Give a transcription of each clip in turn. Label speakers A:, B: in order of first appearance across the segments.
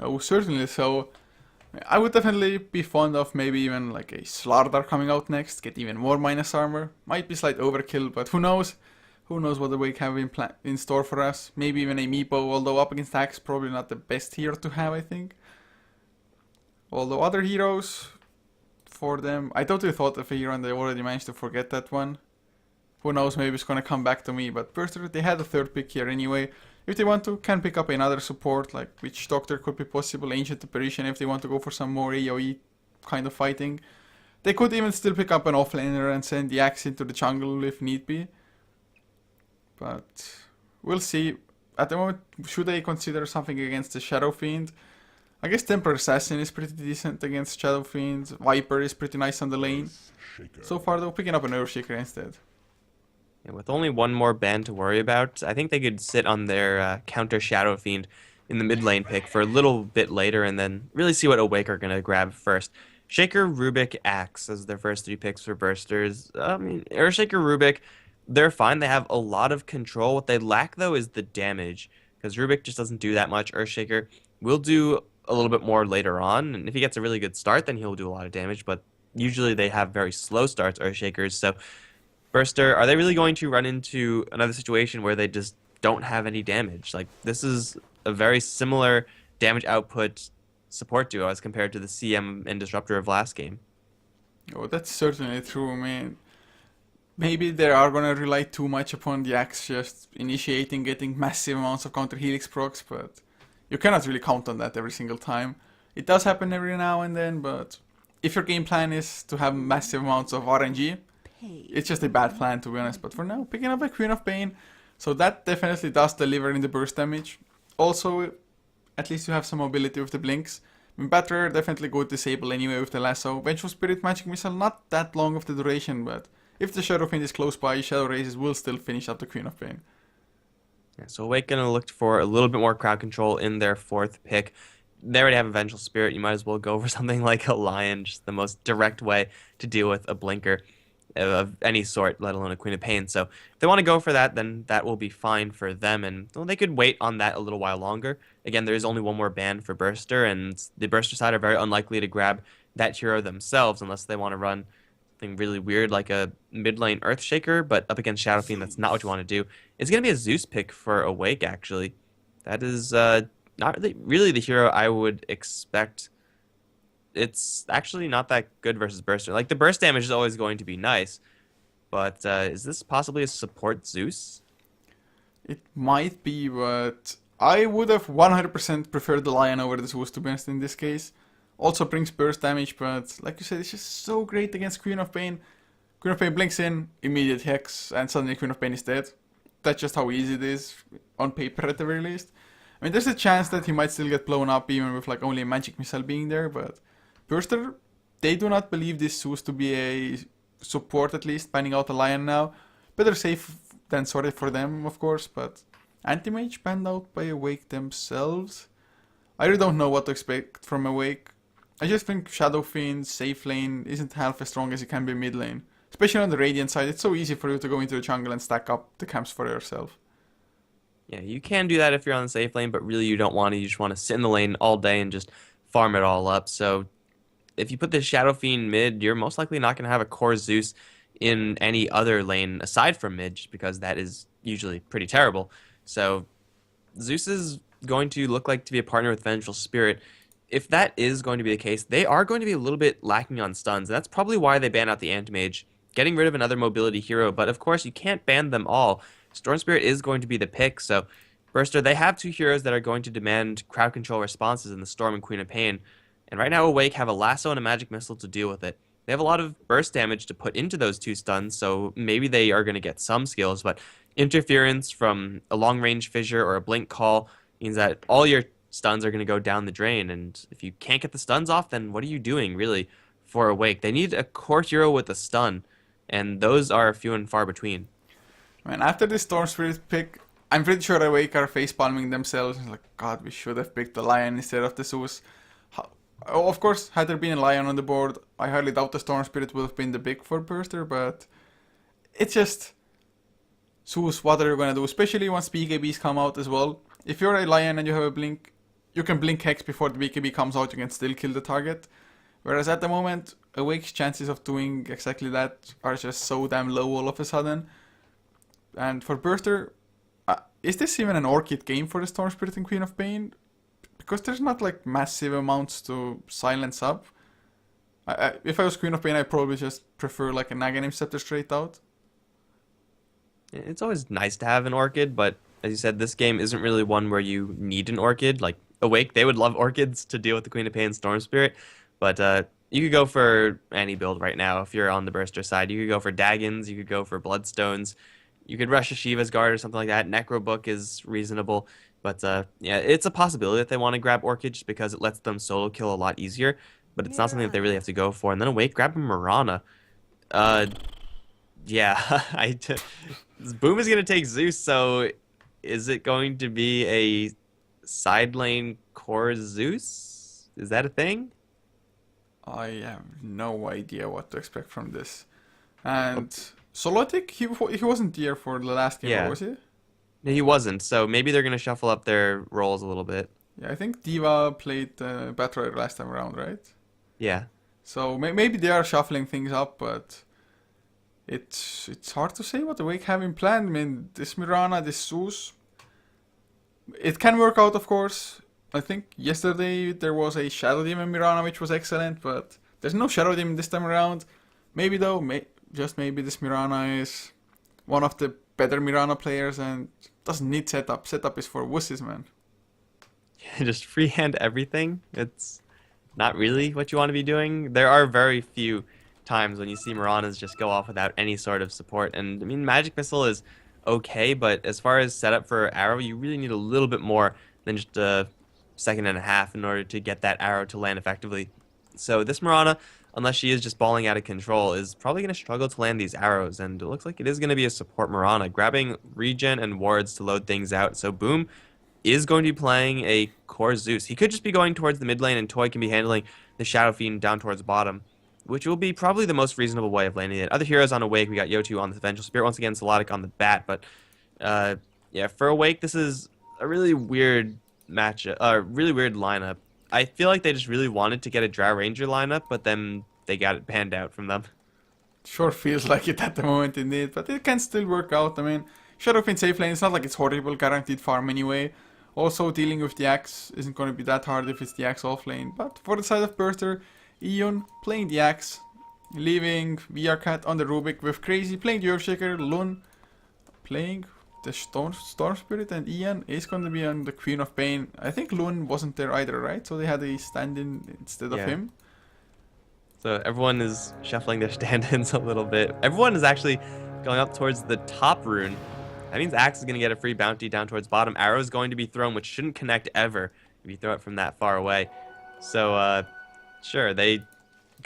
A: Oh, certainly. So I would definitely be fond of maybe even like a Slardar coming out next, get even more minus armor. Might be slight overkill, but who knows? Who knows what the Wake have in store for us? Maybe even a Meepo, although up against Axe, probably not the best hero to have, I think. Although other heroes, for them, I totally thought of a hero and they already managed to forget that one. Who knows, maybe it's gonna come back to me, but Burster, they had a third pick here anyway. If they want to, can pick up another support, like Witch Doctor could be possible, Ancient Apparition if they want to go for some more AoE kind of fighting. They could even still pick up an offlaner and send the Axe into the jungle if need be. But we'll see. At the moment, should they consider something against the Shadow Fiend? I guess Temper Assassin is pretty decent against Shadow Fiends. Viper is pretty nice on the lane. So far though, picking up an Earthshaker instead.
B: And with only one more ban to worry about, I think they could sit on their counter Shadow Fiend in the mid lane pick for a little bit later and then really see what Awake are going to grab first. Shaker, Rubik, Axe as their first three picks for Bursters. Earthshaker, Rubik, they're fine. They have a lot of control. What they lack, though, is the damage. Because Rubik just doesn't do that much. Earthshaker will do a little bit more later on. And if he gets a really good start, then he'll do a lot of damage. But usually they have very slow starts, Earthshakers. So Burster, are they really going to run into another situation where they just don't have any damage? Like, this is a very similar damage output support duo as compared to the CM and Disruptor of last game.
A: Oh, that's certainly true, man. Maybe they are gonna rely too much upon the Axe just initiating, getting massive amounts of counter Helix procs, but you cannot really count on that every single time. It does happen every now and then, but if your game plan is to have massive amounts of RNG, it's just a bad plan to be honest. But for now, picking up a Queen of Pain, so that definitely does deliver in the burst damage. Also, at least you have some mobility with the blinks. Batterer definitely go disable anyway with the lasso. Vengeful Spirit Magic Missile, not that long of the duration, but if the Shadow Fiend is close by, Shadow Razes will still finish up the Queen of Pain.
B: Yeah, so Awake gonna look for a little bit more crowd control in their fourth pick. They already have a Vengeful Spirit. You might as well go for something like a Lion, just the most direct way to deal with a Blinker of any sort, let alone a Queen of Pain. So if they want to go for that, then that will be fine for them, and well, they could wait on that a little while longer. Again, there is only one more ban for Burster, and the Burster side are very unlikely to grab that hero themselves unless they want to run something really weird like a mid lane Earthshaker, but up against Shadow Fiend, that's not what you want to do. It's going to be a Zeus pick for Awake, actually. That is not really the hero I would expect. It's actually not that good versus Burster. Like, the burst damage is always going to be nice, but is this possibly a support Zeus?
A: It might be, but I would have 100% preferred the Lion over the Zeus to be honest in this case. Also brings burst damage, but like you said, it's just so great against Queen of Pain. Queen of Pain blinks in, immediate Hex, and suddenly Queen of Pain is dead. That's just how easy it is, on paper at the very least. I mean, there's a chance that he might still get blown up even with like only a magic missile being there, but Burster, they do not believe this Zeus to be a support at least, banning out a Lion now. Better safe than sorry for them, of course, but Anti-Mage banned out by Awake themselves? I really don't know what to expect from Awake. I just think Shadow Fiend, safe lane, isn't half as strong as it can be mid lane. Especially on the Radiant side, it's so easy for you to go into the jungle and stack up the camps for yourself.
B: Yeah, you can do that if you're on the safe lane, but really you don't want to. You just want to sit in the lane all day and just farm it all up. So if you put the Shadow Fiend mid, you're most likely not going to have a core Zeus in any other lane aside from mid, just because that is usually pretty terrible. So Zeus is going to look like to be a partner with Vengeful Spirit. If that is going to be the case, they are going to be a little bit lacking on stuns. And that's probably why they ban out the Anti-Mage, getting rid of another mobility hero. But of course, you can't ban them all. Storm Spirit is going to be the pick. So Burster, they have two heroes that are going to demand crowd control responses in the Storm and Queen of Pain. And right now, Awake have a Lasso and a Magic Missile to deal with it. They have a lot of burst damage to put into those two stuns, so maybe they are going to get some skills. But interference from a long-range Fissure or a Blink Call means that all your stuns are going to go down the drain, and if you can't get the stuns off, then what are you doing, really, for Awake? They need a core hero with a stun, and those are few and far between.
A: Man, after this Storm Spirit pick, I'm pretty sure Awake are facepalming themselves. Like, God, we should have picked the Lion instead of the Zeus. Of course, had there been a Lion on the board, I hardly doubt the Storm Spirit would have been the pick for Burster, but it's just Zeus, what are you gonna do? Especially once PKBs come out as well. If you're a Lion and you have a Blink, you can blink Hex before the BKB comes out, you can still kill the target. Whereas at the moment, Awake's chances of doing exactly that are just so damn low all of a sudden. And for Burster, is this even an Orchid game for the Storm Spirit and Queen of Pain? Because there's not like massive amounts to silence up. If I was Queen of Pain, I'd probably just prefer like a Naganim Scepter straight out.
B: It's always nice to have an Orchid, but as you said, this game isn't really one where you need an Orchid. Like Awake, they would love Orchids to deal with the Queen of Pain and Storm Spirit, but you could go for any build right now if you're on the Burster side. You could go for Daggons, you could go for Bloodstones, you could rush a Shiva's Guard or something like that. Necrobook is reasonable, but yeah, it's a possibility that they want to grab Orchid just because it lets them solo kill a lot easier, but it's not something that they really have to go for. And then Awake, grab a Mirana. Yeah, Boom is going to take Zeus, so is it going to be a side lane core Zeus? Is that a thing?
A: I have no idea what to expect from this. And Solotic, he wasn't here for the last game,
B: Yeah.
A: was he?
B: No, he wasn't, so maybe they're going to shuffle up their roles a little bit.
A: Yeah, I think Diva played Battle last time around, right?
B: Yeah.
A: So maybe they are shuffling things up, but it's hard to say what Awake have in plan. I mean, this Mirana, this Zeus, it can work out, of course. I think yesterday there was a Shadow Demon Mirana which was excellent, but there's no Shadow Demon this time around. Maybe though, just maybe this Mirana is one of the better Mirana players and doesn't need setup. Setup is for wusses, man.
B: Just freehand everything. It's not really what you want to be doing. There are very few times when you see Miranas just go off without any sort of support. And I mean, Magic Missile is okay, but as far as setup for Arrow, you really need a little bit more than just a second and a half in order to get that arrow to land effectively. So this Mirana, unless she is just balling out of control, is probably going to struggle to land these arrows, and it looks like it is going to be a support Mirana, grabbing regen and wards to load things out. So Boom is going to be playing a core Zeus. He could just be going towards the mid lane, and Toy can be handling the Shadow Fiend down towards bottom, which will be probably the most reasonable way of landing it. Other heroes on Awake, we got Yotu on the Vengeful Spirit, once again Solotic on the Bat, but yeah, for Awake, this is a really weird really weird lineup. I feel like they just really wanted to get a Drow Ranger lineup, but then they got it banned out from them.
A: Sure feels like it at the moment indeed, but it can still work out. I mean, Shadow Fiend safe lane, it's not like it's horrible, guaranteed farm anyway. Also, dealing with the Axe isn't going to be that hard if it's the Axe off lane. But for the side of Burster, Ion playing the Axe, leaving VR Cat on the Rubik with Crazy, playing the Earthshaker, Lun playing the Storm Spirit, and Ian is going to be on the Queen of Pain. I think Lun wasn't there either, right? So they had a stand-in instead of him.
B: So everyone is shuffling their stand-ins a little bit. Everyone is actually going up towards the top rune. That means Axe is going to get a free bounty down towards bottom. Arrow is going to be thrown, which shouldn't connect ever if you throw it from that far away. So, sure, they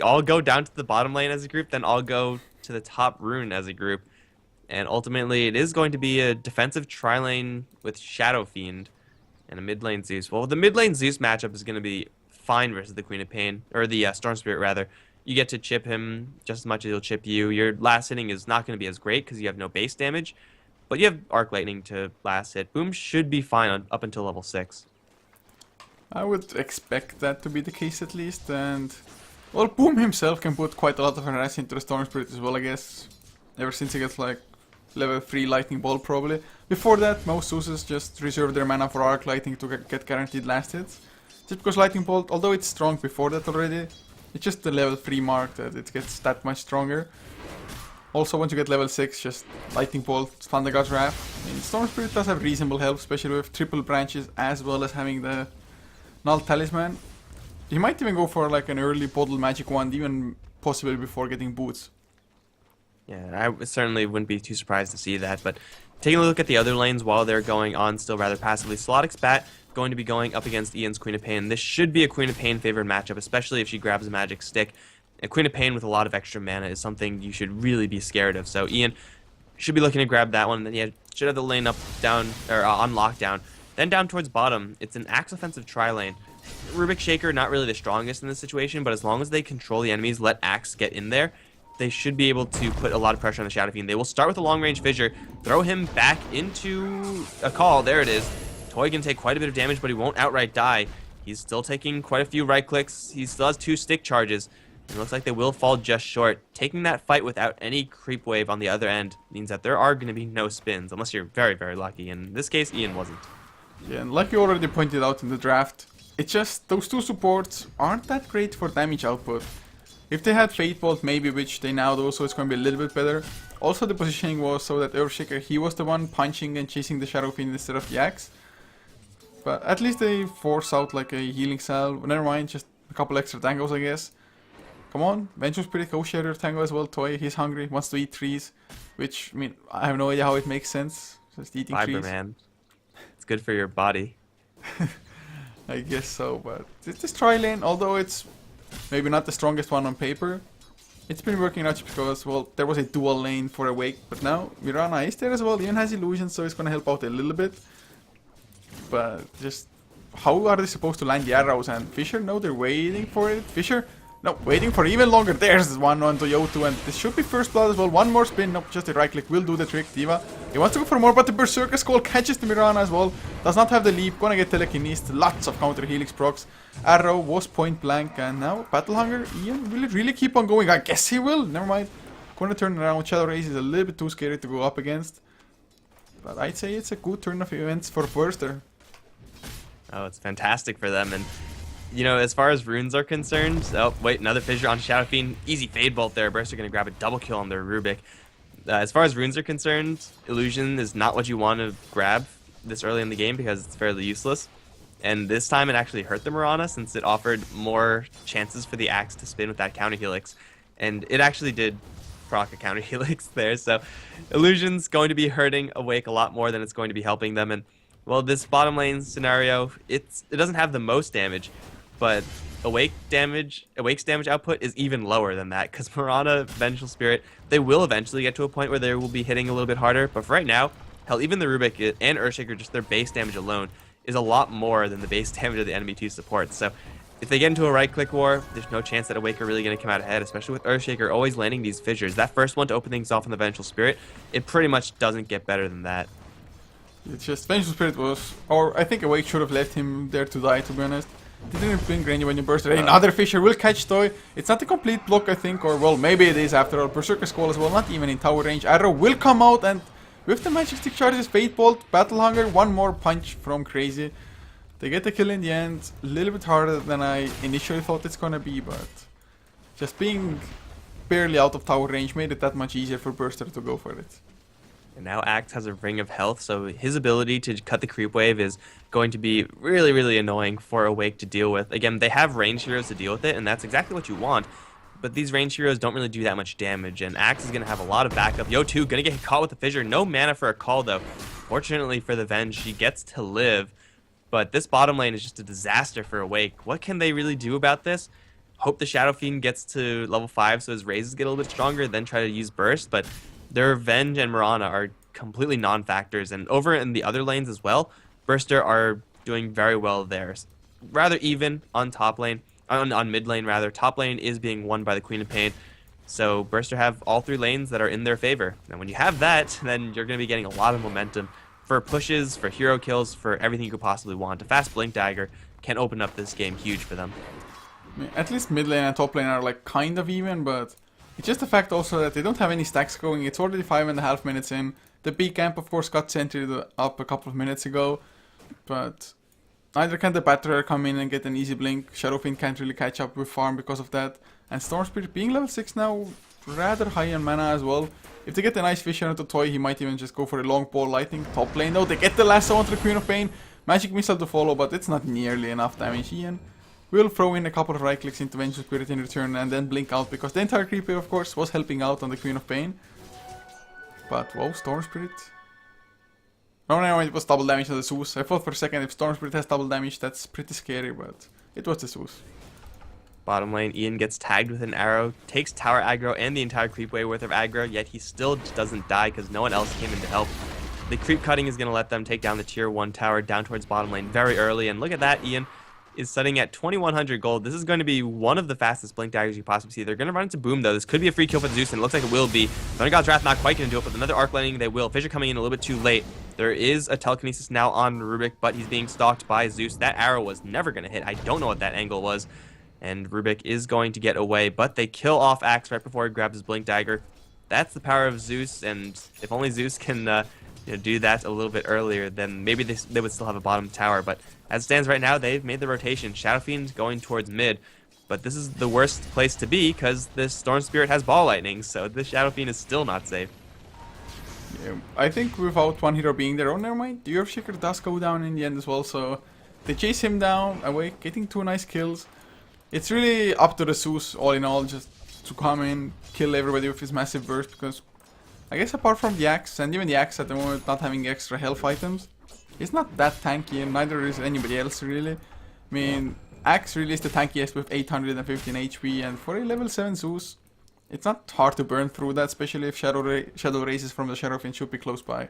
B: all go down to the bottom lane as a group, then all go to the top rune as a group. And ultimately, it is going to be a defensive tri-lane with Shadow Fiend and a mid lane Zeus. Well, the mid lane Zeus matchup is going to be fine versus the Queen of Pain, or the Storm Spirit, rather. You get to chip him just as much as he'll chip you. Your last hitting is not going to be as great because you have no base damage, but you have Arc Lightning to last hit. Boom should be fine up until level 6.
A: I would expect that to be the case at least, and well, Boom himself can put quite a lot of harass into the Storm Spirit as well, I guess. Ever since he gets like level 3 Lightning Bolt probably. Before that, most Zeus's just reserve their mana for Arc Lightning to get guaranteed last hits. Just because Lightning Bolt, although it's strong before that already, it's just the level 3 mark that it gets that much stronger. Also, once you get level 6, just Lightning Bolt, Thunder God's Wrath. I mean, Storm Spirit does have reasonable help, especially with triple branches as well as having the Null Talisman. You might even go for like an early Bottle Magic Wand, even possibly before getting boots.
B: Yeah, I certainly wouldn't be too surprised to see that, but taking a look at the other lanes while they're going on still rather passively, Solotic's Bat going to be going up against Ian's Queen of Pain. This should be a Queen of Pain favored matchup, especially if she grabs a magic stick. A Queen of Pain with a lot of extra mana is something you should really be scared of. So Ian should be looking to grab that one, and then yeah, should have the lane up, down, or on lockdown. Then down towards bottom, it's an Axe offensive tri-lane. Rubik Shaker not really the strongest in this situation, but as long as they control the enemies, let Axe get in there, they should be able to put a lot of pressure on the Shadow Fiend. They will start with a long-range Fissure, throw him back into a call. There it is. Toy can take quite a bit of damage, but he won't outright die. He's still taking quite a few right clicks. He still has 2 stick charges. It looks like they will fall just short. Taking that fight without any creep wave on the other end means that there are going to be no spins, unless you're very, very lucky. In this case, Ian wasn't.
A: Yeah, and like you already pointed out in the draft, it's just those 2 supports aren't that great for damage output. If they had Fate Bolt maybe, which they now do, so it's going to be a little bit better. Also the positioning was so that Earthshaker, he was the one punching and chasing the Shadow Fiend instead of Jax. But at least they force out like a healing cell. Never mind, just a couple extra tangos I guess. Come on, Vengeful Spirit, go share your tango as well. Toy, he's hungry, wants to eat trees. Which, I mean, I have no idea how it makes sense. Just eating
B: Fiber,
A: trees.
B: man. It's good for your body.
A: I guess so, but this tri lane, although it's maybe not the strongest one on paper, it's been working out because, well, there was a dual lane for Awake, but now Mirana is there as well, even has illusions, so it's gonna help out a little bit. But just, how are they supposed to land the arrows? And Fisher, no, they're waiting for it. Fisher, no, waiting for even longer. There's one on to Yotu, and this should be first blood as well. One more spin, nope, just a right click will do the trick. Diva, he wants to go for more, but the Berserker Skull catches the Mirana as well. Does not have the leap, gonna get telekinesis, lots of counter helix procs. Arrow was point blank, and now Battle Hunger. Ian, will it really keep on going? I guess he will, never mind. Gonna turn around. Shadow Race is a little bit too scary to go up against. But I'd say it's a good turn of events for Burster.
B: Oh, it's fantastic for them. And, you know, as far as runes are concerned, oh, wait, another fissure on Shadow Fiend. Easy Fade Bolt there. Burster going to grab a double kill on their Rubik. As far as runes are concerned, Illusion is not what you want to grab this early in the game because it's fairly useless. And this time it actually hurt the Mirana since it offered more chances for the Axe to spin with that counter helix. And it actually did proc a counter helix there. So Illusion's going to be hurting Awake a lot more than it's going to be helping them. And, well, this bottom lane scenario, it doesn't have the most damage, but Awake's damage output is even lower than that because Mirana, Vengeful Spirit, they will eventually get to a point where they will be hitting a little bit harder. But for right now, hell, even the Rubik and Earthshaker, just their base damage alone, is a lot more than the base damage of the enemy 2 supports. So if they get into a right-click war, there's no chance that Awake are really going to come out ahead, especially with Earthshaker always landing these fissures. That first one to open things off on the Vengeful Spirit, it pretty much doesn't get better than that.
A: It's just Vengeful Spirit was, or I think Awake should have left him there to die, to be honest. They didn't bring Granny when you burst it. Another Fissure will catch Toy. It's not a complete block, I think, or well, maybe it is after all. Berserker Skull as well, not even in tower range. Arrow will come out, and with the magic stick charges, Fate Bolt, Battle Hunger, one more punch from Crazy. They get the kill in the end. A little bit harder than I initially thought it's gonna be, but just being barely out of tower range made it that much easier for Burster to go for it.
B: And now Axe has a ring of health, so his ability to cut the creep wave is going to be really, really annoying for Awake to deal with. Again, they have range heroes to deal with it, and that's exactly what you want. But these range heroes don't really do that much damage, and Axe is going to have a lot of backup. Yo2 going to get caught with the fissure. No mana for a call, though. Fortunately for the Venge, she gets to live. But this bottom lane is just a disaster for Awake. What can they really do about this? Hope the Shadow Fiend gets to level 5 so his raises get a little bit stronger, then try to use Burst. But their Venge and Mirana are completely non-factors. And over in the other lanes as well, Burster are doing very well there. Rather even on top lane, on mid lane rather. Top lane is being won by the Queen of Pain. So Burster have all 3 lanes that are in their favor. And when you have that, then you're going to be getting a lot of momentum for pushes, for hero kills, for everything you could possibly want. A fast Blink Dagger can open up this game huge for them.
A: I mean, at least mid lane and top lane are like kind of even, but it's just the fact also that they don't have any stacks going. It's already 5.5 minutes in. The B camp, of course, got sentry up a couple of minutes ago, but neither can the Batterer come in and get an easy blink. Shadow Fiend can't really catch up with farm because of that. And Storm Spirit being level 6 now, rather high on mana as well. If they get a nice Fissure onto Toy, he might even just go for a long ball lightning. Top lane though, they get the lasso onto the Queen of Pain. Magic Missile to follow, but it's not nearly enough damage. Ian will throw in a couple of right clicks into Vengeful Spirit in return and then blink out because the entire creep wave, of course, was helping out on the Queen of Pain. But whoa, Storm Spirit. No, it was double damage on the Zeus. I thought for a second if Storm Spirit has double damage, that's pretty scary, but it was the Zeus.
B: Bottom lane, Ian gets tagged with an arrow, takes tower aggro and the entire creep wave worth of aggro, yet he still doesn't die because no one else came in to help. The creep cutting is going to let them take down the tier 1 tower down towards bottom lane very early, and look at that, Ian is setting at 2100 gold. This is going to be one of the fastest Blink Daggers you possibly see. They're going to run into Boom, though. This could be a free kill for the Zeus, and it looks like it will be. Thunder God's Wrath not quite going to do it, but another Arc Lightning, they will. Fissure coming in a little bit too late. There is a telekinesis now on Rubik, but he's being stalked by Zeus. That arrow was never going to hit. I don't know what that angle was. And Rubik is going to get away, but they kill off Axe right before he grabs his Blink Dagger. That's the power of Zeus, and if only Zeus can do that a little bit earlier, then maybe they would still have a bottom tower. But as it stands right now, they've made the rotation. Shadow Fiend going towards mid, but this is the worst place to be because this Storm Spirit has Ball Lightning, so this Shadow Fiend is still not safe.
A: Yeah, I think without one hero being there, oh never mind, the Earthshaker does go down in the end as well, so they chase him down, away, getting 2 nice kills. It's really up to the Zeus all in all, just to come in, kill everybody with his massive burst, because I guess apart from the Axe, and even the Axe at the moment not having extra health items, it's not that tanky, and neither is anybody else really. I mean, Axe really is the tankiest with 815 HP, and for a level 7 Zeus, it's not hard to burn through that, especially if Shadow Races from the Shadow Fiend should be close by.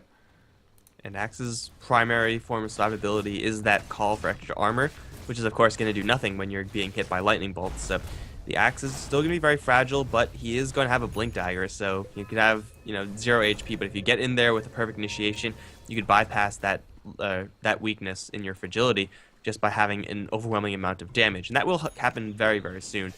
B: And Axe's primary form of survivability is that call for extra armor, which is of course going to do nothing when you're being hit by lightning bolts. So the Axe is still going to be very fragile, but he is going to have a Blink Dagger, so you could have 0 HP, but if you get in there with a perfect initiation, you could bypass that weakness in your fragility just by having an overwhelming amount of damage, and that will happen very, very soon.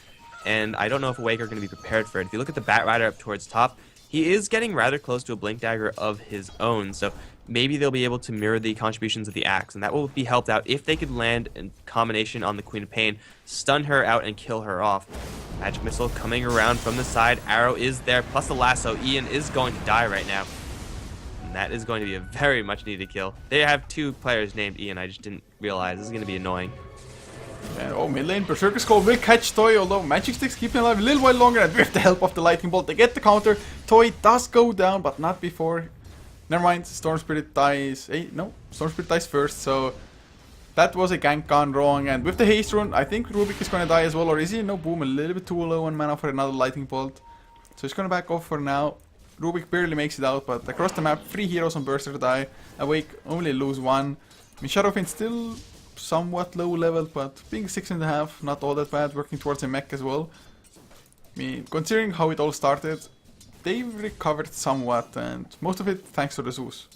B: And I don't know if Awake are going to be prepared for it. If you look at the Bat Rider up towards top, he is getting rather close to a Blink Dagger of his own, so maybe they'll be able to mirror the contributions of the Axe, and that will be helped out if they could land a combination on the Queen of Pain, stun her out, and kill her off. Magic Missile coming around from the side, arrow is there, plus the lasso. Ian is going to die right now, and that is going to be a very much needed kill. They have 2 players named Ian, I just didn't realize. This is going to be annoying.
A: And oh, mid lane, Berserker Skull will catch Toy, although Magic Sticks keep him alive a little while longer, and with the help of the Lightning Bolt, they get the counter. Toy does go down, but not before. Never mind, Storm Spirit dies. No, Storm Spirit dies first, so that was a gank gone wrong. And with the haste rune, I think Rubik is going to die as well, or is he? No, boom, a little bit too low on mana for another Lightning Bolt. So he's going to back off for now. Rubik barely makes it out, but across the map, 3 heroes on Burster die. Awake only lose 1. I mean, Shadow Fiend still somewhat low level, but being 6.5, not all that bad, working towards a mech as well. I mean, considering how it all started, they've recovered somewhat, and most of it thanks to the Zeus.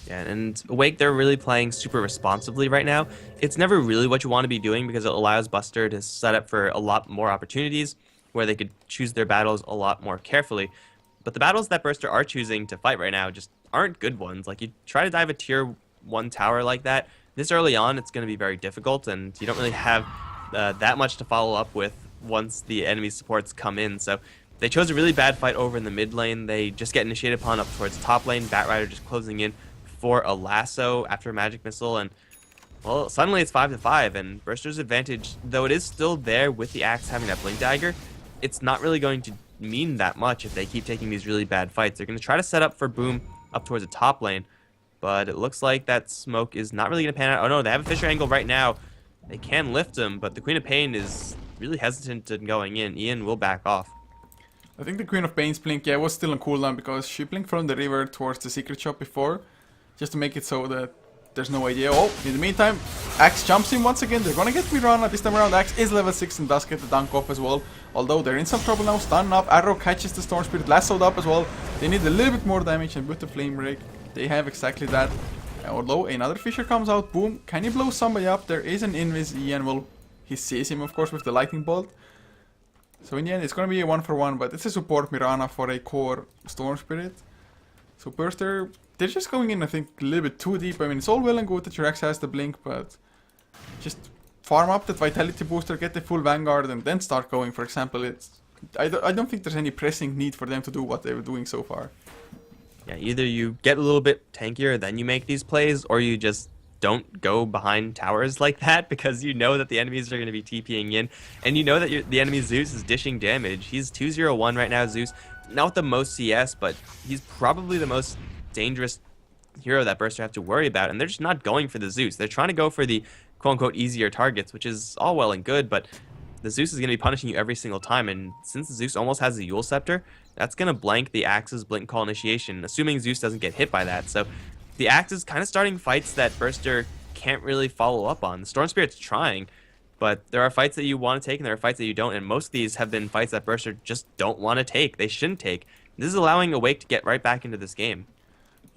B: Yeah, and Awake, they're really playing super responsibly right now. It's never really what you want to be doing because it allows Buster to set up for a lot more opportunities where they could choose their battles a lot more carefully. But the battles that Buster are choosing to fight right now just aren't good ones. Like, you try to dive a tier 1 tower like that, this early on it's going to be very difficult, and you don't really have that much to follow up with once the enemy supports come in. So they chose a really bad fight over in the mid lane. They just get initiated upon up towards top lane. Bat Rider just closing in for a lasso after a Magic Missile, and well, suddenly it's 5-5, and Burster's advantage, though it is still there with the Axe having that Blink Dagger, it's not really going to mean that much if they keep taking these really bad fights. They're going to try to set up for Boom up towards the top lane, but it looks like that smoke is not really going to pan out. Oh no, they have a Fisher angle right now. They can lift him, but the Queen of Pain is really hesitant in going in. Ian will back off.
A: I think the Queen of Pain's blink, yeah, was still on cooldown because she blinked from the river towards the secret shop before, just to make it so that there's no idea. Oh, in the meantime, Axe jumps in once again. They're gonna get Mirana this time around. Axe is level 6 and does get the dunk off as well. Although they're in some trouble now. Stun up, arrow catches the Storm Spirit, lassoed up as well. They need a little bit more damage, and with the Flame Break, they have exactly that. Although another Fisher comes out, boom. Can he blow somebody up? There is an invis, Ian. Well, he sees him, of course, with the Lightning Bolt. So in the end, it's gonna be a 1-for-1, but it's a support Mirana for a core Storm Spirit. So Burster, they're just going in, I think, a little bit too deep. I mean, it's all well and good that your Axe has the blink, but just farm up that Vitality booster, get the full Vanguard, and then start going. For example, I don't think there's any pressing need for them to do what they were doing so far.
B: Yeah, either you get a little bit tankier, then you make these plays, or you just don't go behind towers like that because you know that the enemies are going to be TPing in, and you know that the enemy Zeus is dishing damage. He's 2-0-1 right now, Zeus. Not with the most CS, but he's probably the most dangerous hero that Burster have to worry about, and they're just not going for the Zeus. They're trying to go for the quote-unquote easier targets, which is all well and good, but the Zeus is going to be punishing you every single time, and since the Zeus almost has the Yule Scepter, that's going to blank the Axe's Blink Call initiation, assuming Zeus doesn't get hit by that. So the Axe is kind of starting fights that Burster can't really follow up on. The Storm Spirit's trying, but there are fights that you want to take and there are fights that you don't, and most of these have been fights that Burster just don't want to take. They shouldn't take. This is allowing Awake to get right back into this game.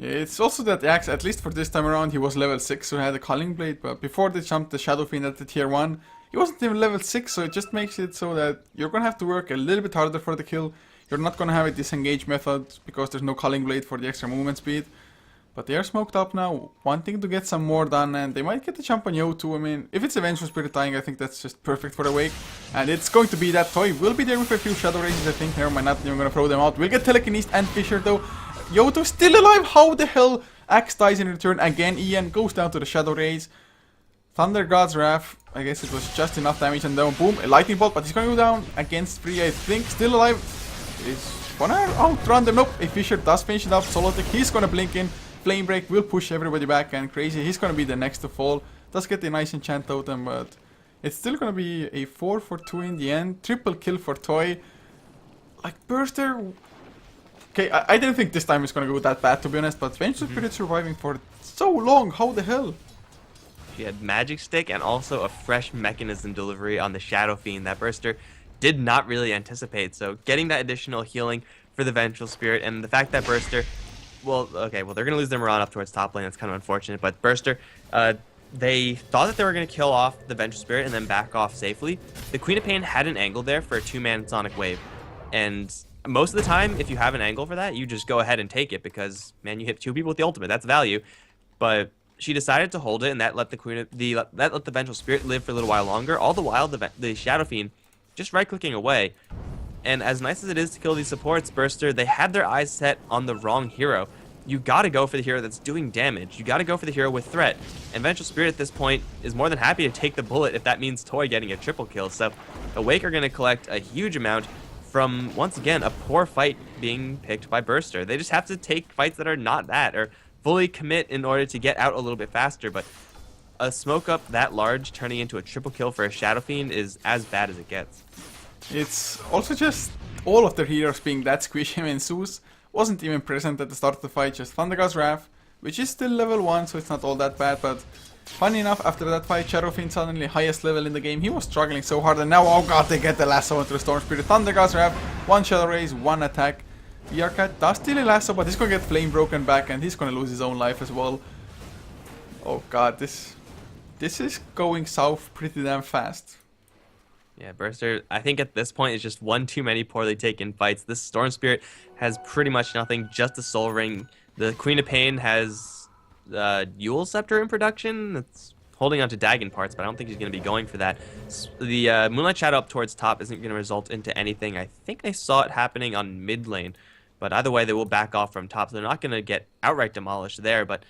A: Yeah, it's also that Axe, at least for this time around, he was level 6, so he had a Culling Blade, but before they jumped the Shadow Fiend at the tier 1, he wasn't even level 6, so it just makes it so that you're gonna have to work a little bit harder for the kill. You're not gonna have a disengage method, because there's no Culling Blade for the extra movement speed. But they are smoked up now, wanting to get some more done, and they might get the jump on Yo too. I mean, if it's a Vengeful Spirit dying, I think that's just perfect for the Wake. And it's going to be that toy. Will be there with a few Shadow Races, I think. Never mind, not even gonna throw them out. We'll get Telekinesis and Fisher though. Yoto still alive, how the hell? Axe dies in return again, Ian goes down to the Shadow Rays. Thunder God's Wrath, I guess it was just enough damage and then boom, a Lightning Bolt, but he's gonna go down against Free, I think, still alive. Is gonna outrun them, nope, a Fisher does finish it up, Solo Tick, he's gonna blink in. Flame Break will push everybody back, and Crazy, he's gonna be the next to fall. Does get a nice enchant totem, but it's still gonna be a 4 for 2 in the end. Triple kill for Toy. Like, Burster... Okay, I didn't think this time it's gonna go that bad, to be honest, but Vengeful Spirit surviving for so long, how the hell?
B: She had Magic Stick and also a fresh mechanism delivery on the Shadow Fiend that Burster did not really anticipate. So getting that additional healing for the Vengeful Spirit, and the fact that Burster... Well, okay, well, they're going to lose their Moran up towards top lane. That's kind of unfortunate. But Burster, they thought that they were going to kill off the Vengeful Spirit and then back off safely. The Queen of Pain had an angle there for a 2-man Sonic Wave. And most of the time, if you have an angle for that, you just go ahead and take it because, man, you hit 2 people with the ultimate. That's value. But she decided to hold it, and that let the Vengeful Spirit live for a little while longer. All the while, the Shadow Fiend just right-clicking away. And as nice as it is to kill these supports, Burster, they had their eyes set on the wrong hero. You gotta go for the hero that's doing damage. You gotta go for the hero with threat. And Vengeful Spirit at this point is more than happy to take the bullet if that means Toy getting a triple kill. So Awake are gonna collect a huge amount from, once again, a poor fight being picked by Burster. They just have to take fights that are not that, or fully commit in order to get out a little bit faster. But a smoke up that large turning into a triple kill for a Shadow Fiend is as bad as it gets.
A: It's also just all of their heroes being that squishy. I mean, Zeus wasn't even present at the start of the fight, just Thunder God's Wrath, which is still level 1, so it's not all that bad, but funny enough, after that fight, Shadow Fiend suddenly highest level in the game. He was struggling so hard, and now, oh god, they get the lasso into the Storm Spirit. Thunder God's Wrath, 1 Shadow Raise, 1 attack. The Arcat does steal a lasso, but he's gonna get flame broken back, and he's gonna lose his own life as well. Oh god, this is going south pretty damn fast.
B: Yeah, Burster, I think at this point, it's just one too many poorly taken fights. This Storm Spirit has pretty much nothing, just a Soul Ring. The Queen of Pain has Eul Scepter in production. That's holding on to Dagon parts, but I don't think he's going to be going for that. The Moonlight Shadow up towards top isn't going to result into anything. I think they saw it happening on mid lane, but either way, they will back off from top. So they're not going to get outright demolished there, but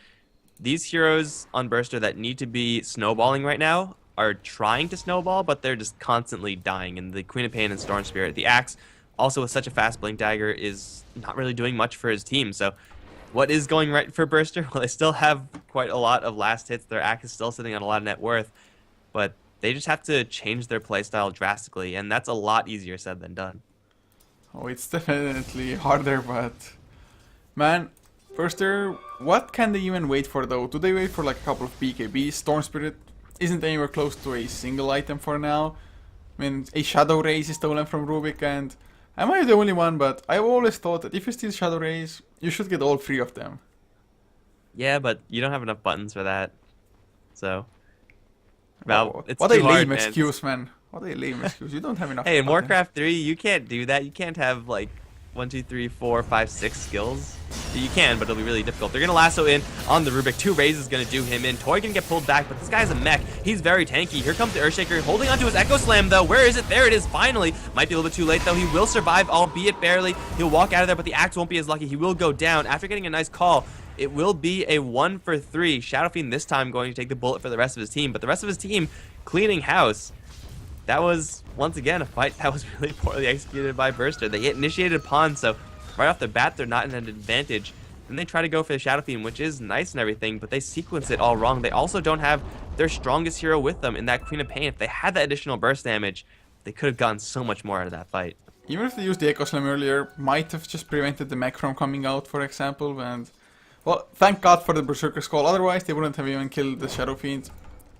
B: these heroes on Burster that need to be snowballing right now are trying to snowball, but they're just constantly dying. And the Queen of Pain and Storm Spirit, the Axe, also with such a fast Blink Dagger, is not really doing much for his team. So what is going right for Burster? Well, they still have quite a lot of last hits. Their Axe is still sitting on a lot of net worth, but they just have to change their playstyle drastically, and that's a lot easier said than done.
A: Oh, it's definitely harder, but man, Burster, what can they even wait for though? Do they wait for like a couple of BKBs? Storm Spirit isn't anywhere close to a single item for now. I mean, a Shadow Raise is stolen from Rubik, and am I the only one? But I've always thought that if you steal Shadow Raise, you should get all 3 of them.
B: Yeah, but you don't have enough buttons for that. So, well, it's
A: what
B: too
A: a lame
B: hard,
A: excuse, man. What a lame excuse. You don't have enough.
B: Hey, in
A: buttons.
B: Warcraft 3, you can't do that. You can't have like 1, 2, 3, 4, 5, 6 skills. You can, but it'll be really difficult. They're gonna lasso in on the Rubik. 2 raises gonna do him in. Toy gonna get pulled back, but this guy's a mech. He's very tanky. Here comes the Earthshaker, holding onto his Echo Slam though. Where is it? There it is. Finally, might be a little bit too late though. He will survive, albeit barely. He'll walk out of there, but the Axe won't be as lucky. He will go down after getting a nice call. It will be a 1 for 3. Shadow Fiend this time going to take the bullet for the rest of his team, but the rest of his team cleaning house. That was, once again, a fight that was really poorly executed by Burster. They initiated a pawn, so right off the bat, they're not in an advantage. Then they try to go for the Shadow Fiend, which is nice and everything, but they sequence it all wrong. They also don't have their strongest hero with them in that Queen of Pain. If they had that additional burst damage, they could have gotten so much more out of that fight.
A: Even if they used the Echo Slam earlier, might have just prevented the mech from coming out, for example, and... Well, thank God for the Berserker's Call, otherwise they wouldn't have even killed the Shadow Fiend.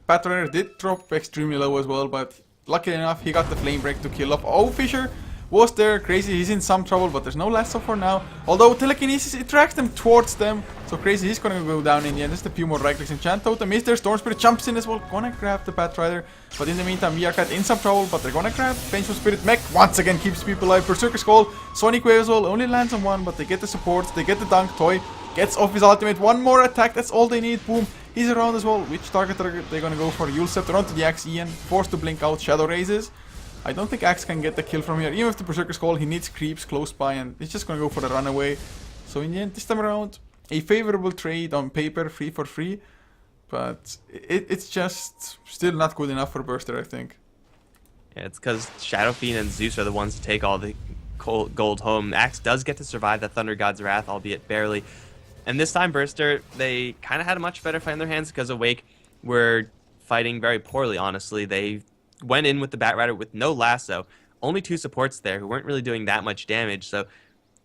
A: Patroner did drop extremely low as well, but luckily enough, he got the Flame Break to kill off. Oh, Fisher was there. Crazy, he's in some trouble, but there's no lasso for now. Although telekinesis, it tracks them towards them. So Crazy, he's gonna go down in the end. Just a few more right clicks. Enchant Totem is there. Storm Spirit jumps in as well. Gonna grab the Batrider. But in the meantime, Meerkat in some trouble, but they're gonna grab Vengeful Spirit Mech. Once again, keeps people alive. Berserker Skull, Sonic Wave as well. Only lands on one, but they get the supports. They get the Dunk Toy. Gets off his ultimate. One more attack. That's all they need. Boom. He's around as well. Which target are they gonna go for? Yule Scepter onto the Axe. Ian forced to blink out. Shadow Raises. I don't think Axe can get the kill from here. Even with the Berserker Skull, he needs creeps close by, and he's just gonna go for the runaway. So in the end, this time around, a favorable trade on paper, free for free. But it's just still not good enough for Burster, I think.
B: Yeah, it's because Shadow Fiend and Zeus are the ones to take all the gold home. Axe does get to survive the Thunder God's Wrath, albeit barely. And this time, Burster, they kind of had a much better fight in their hands because Awake were fighting very poorly, honestly. They went in with the Batrider with no lasso. Only 2 supports there who weren't really doing that much damage. So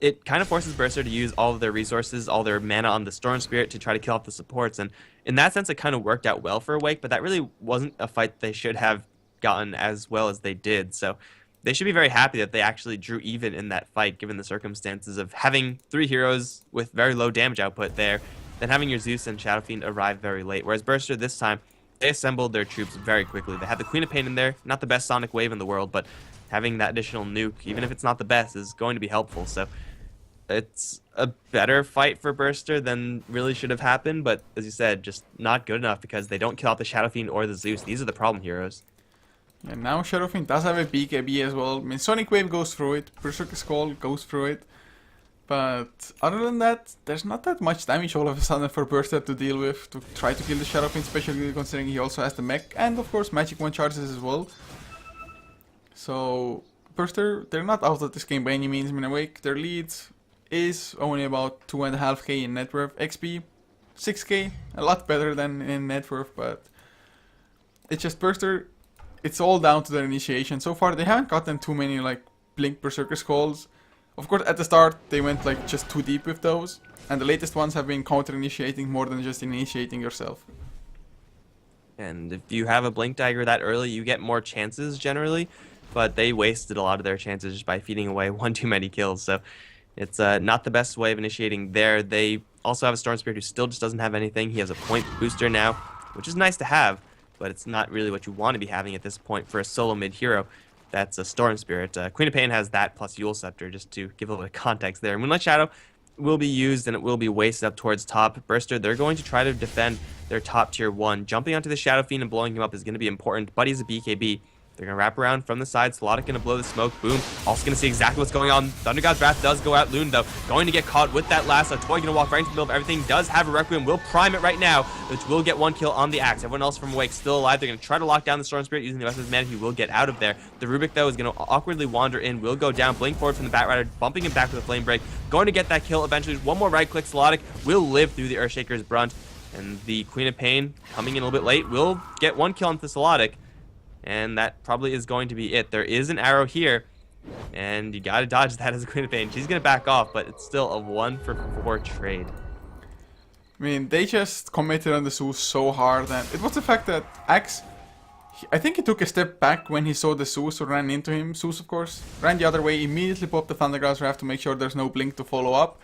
B: it kind of forces Burster to use all of their resources, all their mana on the Storm Spirit to try to kill off the supports. And in that sense, it kind of worked out well for Awake, but that really wasn't a fight they should have gotten as well as they did. So they should be very happy that they actually drew even in that fight, given the circumstances of having 3 heroes with very low damage output there, then having your Zeus and Shadow Fiend arrive very late. Whereas Burster this time, they assembled their troops very quickly. They had the Queen of Pain in there, not the best Sonic Wave in the world, but having that additional nuke, even if it's not the best, is going to be helpful. So it's a better fight for Burster than really should have happened, but as you said, just not good enough because they don't kill out the Shadow Fiend or the Zeus. These are the problem heroes.
A: And now Shadow Fiend does have a BKB as well. I mean, Sonic Wave goes through it, Berserker Skull goes through it. But other than that, there's not that much damage all of a sudden for Burster to deal with, to try to kill the Shadow Fiend, especially considering he also has the mech, and of course Magic 1 charges as well. So, Burster, they're not out of this game by any means. I mean, Awake, their lead is only about 2.5k in net worth. XP, 6k, a lot better than in net worth, but it's just Burster, it's all down to their initiation. So far, they haven't gotten too many, like, Blink Berserker Skulls. Of course, at the start, they went, like, just too deep with those. And the latest ones have been counter-initiating more than just initiating yourself.
B: And if you have a Blink Dagger that early, you get more chances, generally. But they wasted a lot of their chances just by feeding away one too many kills. So it's not the best way of initiating there. They also have a Storm Spirit who still just doesn't have anything. He has a point booster now, which is nice to have, but it's not really what you want to be having at this point for a solo mid hero. That's a Storm Spirit. Queen of Pain has that plus Yule Scepter, just to give a little bit of context there. Moonlight Shadow will be used and it will be wasted up towards top. Burster, they're going to try to defend their top tier 1. Jumping onto the Shadow Fiend and blowing him up is going to be important, but he's a BKB. They're going to wrap around from the side. Slottic going to blow the smoke. Boom. Also going to see exactly what's going on. Thunder God's Wrath does go out. Loon, though, going to get caught with that lasso. Toy going to walk right into the middle of everything. Does have a Requiem. Will prime it right now, which will get 1 kill on the Axe. Everyone else from Awake still alive. They're going to try to lock down the Storm Spirit using the rest of his mana. He will get out of there. The Rubik, though, is going to awkwardly wander in. Will go down. Blink forward from the Batrider, bumping him back with a Flame Break. Going to get that kill eventually. One more right click. Slottic will live through the Earthshaker's brunt. And the Queen of Pain, coming in a little bit late, will get 1 kill on the Slottic. And that probably is going to be it. There is an arrow here, and you gotta dodge that as a Queen of Pain. She's gonna back off, but it's still a 1-for-4 trade.
A: I mean, they just committed on the Zeus so hard, and it was the fact that Axe, I think he took a step back when he saw the Zeus or ran into him. Zeus, of course, ran the other way, immediately popped the Thunder God's Wrath to make sure there's no Blink to follow up.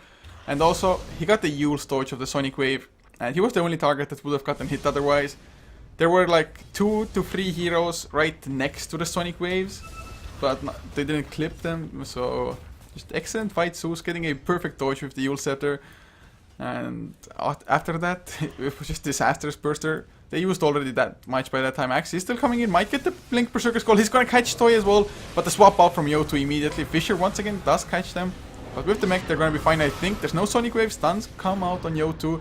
A: And also, he got the Yule Storage of the Sonic Wave, and he was the only target that would have gotten hit otherwise. There were like 2 to 3 heroes right next to the Sonic Waves, but they didn't clip them, so just excellent fight. Zeus getting a perfect dodge with the Yule Scepter, and after that, it was just disastrous. Burster, they used already that much by that time. Axe is still coming in, might get the Blink Berserker Skull. He's gonna catch Toy as well, but the swap out from Yo2 immediately. Fisher once again does catch them, but with the mech they're gonna be fine, I think. There's no Sonic Wave. Stuns come out on Yo2.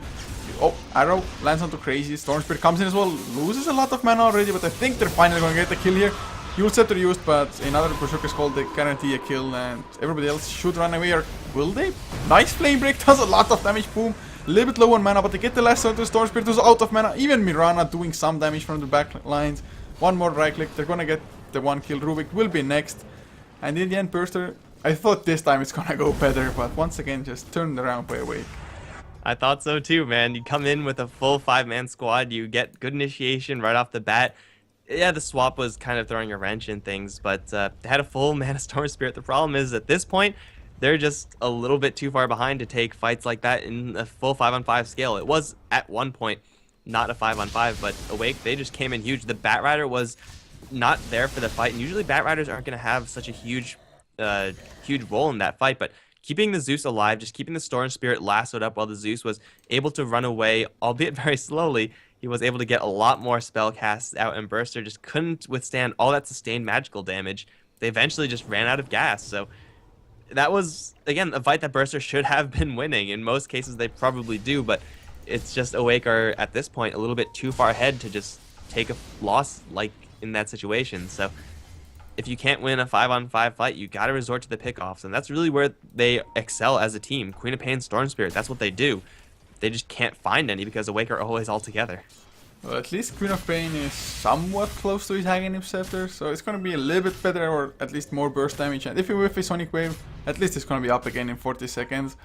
A: Oh, arrow lands onto Crazy. Storm Spirit comes in as well. Loses a lot of mana already, but I think they're finally going to get the kill here. Yule Scepter used, but another Berserker Skull, they guarantee a kill, and everybody else should run away, or will they? Nice Flame Break, does a lot of damage. Boom. A little bit low on mana, but they get the last onto the Storm Spirit, who's out of mana. Even Mirana doing some damage from the back lines. One more right click. They're going to get the 1 kill. Rubik will be next. And in the end, Burster, I thought this time it's going to go better, but once again, just turned around by Awake.
B: I thought so too, man. You come in with a full 5-man squad, you get good initiation right off the bat. Yeah, the swap was kind of throwing a wrench in things, but they had a full Mana Storm Spirit. The problem is at this point, they're just a little bit too far behind to take fights like that in a full 5-on-5 scale. It was at one point not a 5-on-5, but Awake, they just came in huge. The Batrider was not there for the fight, and usually Batriders aren't going to have such a huge role in that fight, but keeping the Zeus alive, just keeping the Storm Spirit lassoed up while the Zeus was able to run away, albeit very slowly. He was able to get a lot more spell casts out, and Burster just couldn't withstand all that sustained magical damage. They eventually just ran out of gas, so that was, again, a fight that Burster should have been winning. In most cases, they probably do, but it's just Awake are, at this point, a little bit too far ahead to just take a loss like in that situation. So if you can't win a 5-on-5 fight, you got to resort to the pickoffs, and that's really where they excel as a team. Queen of Pain, Storm Spirit, that's what they do. They just can't find any because Awake are always all together.
A: Well, at least Queen of Pain is somewhat close to his Aghanim Scepter, so it's gonna be a little bit better, or at least more burst damage. And if you whiff a Sonic Wave, at least it's gonna be up again in 40 seconds.